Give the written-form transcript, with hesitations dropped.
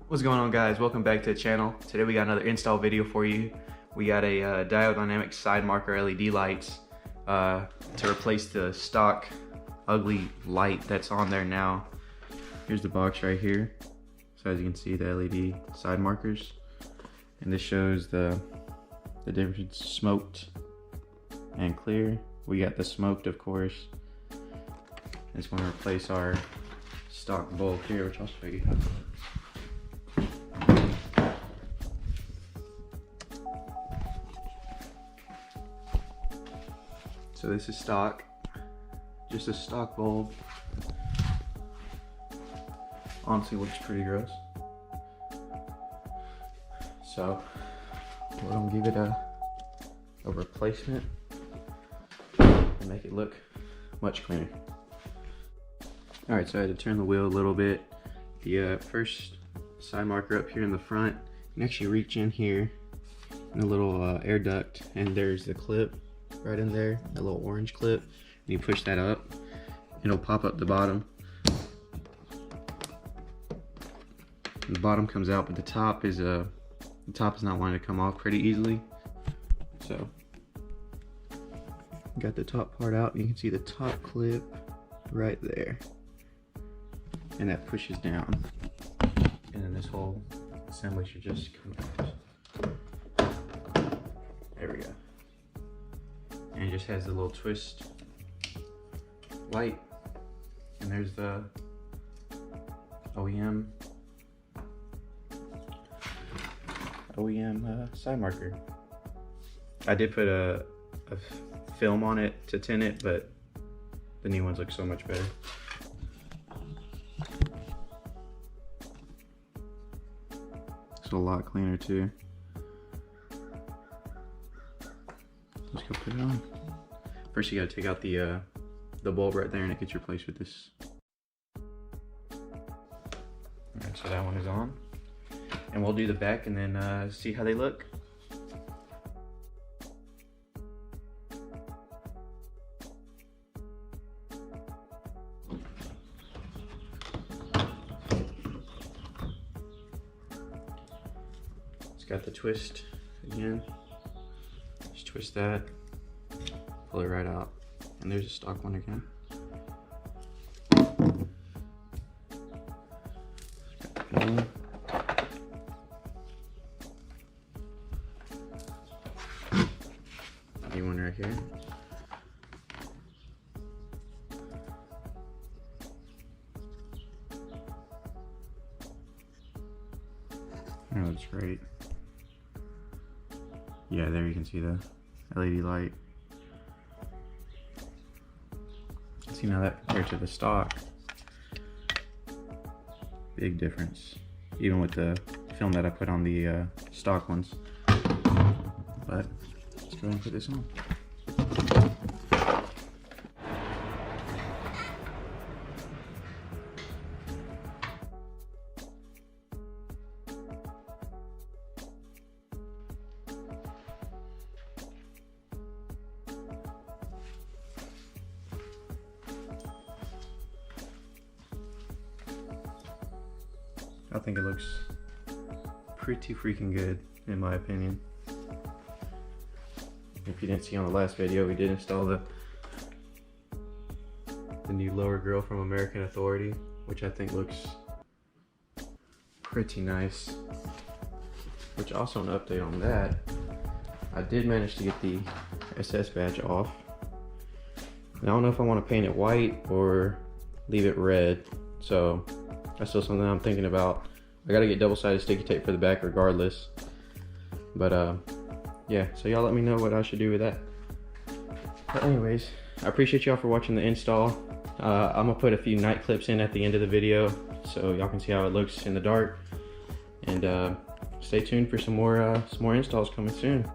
What's going on, guys? Welcome back to the channel. Today we got another install video for you. We got a Diode Dynamics side marker LED lights to replace the stock ugly light that's on there now. Here's the box right here. So as you can see, the LED side markers, and this shows the difference smoked and clear. We got the smoked, of course. It's going to replace our stock bulb here, which I'll show you how. So this is stock, just a stock bulb. Honestly, looks pretty gross. So we're gonna give it a replacement and make it look much cleaner. All right, so I had to turn the wheel a little bit. The first side marker up here in the front, you can actually reach in here in a little air duct, and there's the clip right in there, that little orange clip. And you push that up, it'll pop up the bottom. And the bottom comes out, but the top is not wanting to come off pretty easily. So got the top part out. You can see the top clip right there, and that pushes down, and then this whole assembly should just come out. There we go. And it just has the little twist light, and there's the OEM side marker. I did put a film on it to tint it, but the new ones look so much better. It's a lot cleaner too. Let's go put it on. First, you gotta take out the bulb right there, and it gets replaced with this. Alright, so that one is on. And we'll do the back and then see how they look. It's got the twist again. Just twist that, pull it right out, and there's a stock one again. New one right here. That looks great. Yeah, there you can see the LED light. See, now that compared to the stock, big difference, even with the film that I put on the stock ones. But let's go ahead and put this on. I think it looks pretty freaking good, in my opinion. If you didn't see on the last video, we did install the new lower grill from American Authority, which I think looks pretty nice. Which, also an update on that, I did manage to get the SS badge off. And I don't know if I want to paint it white or leave it red, so that's still something I'm thinking about. I gotta get double-sided sticky tape for the back regardless. But yeah, so y'all let me know what I should do with that. But anyways, I appreciate y'all for watching the install. I'm gonna put a few night clips in at the end of the video so y'all can see how it looks in the dark. And stay tuned for some more installs coming soon.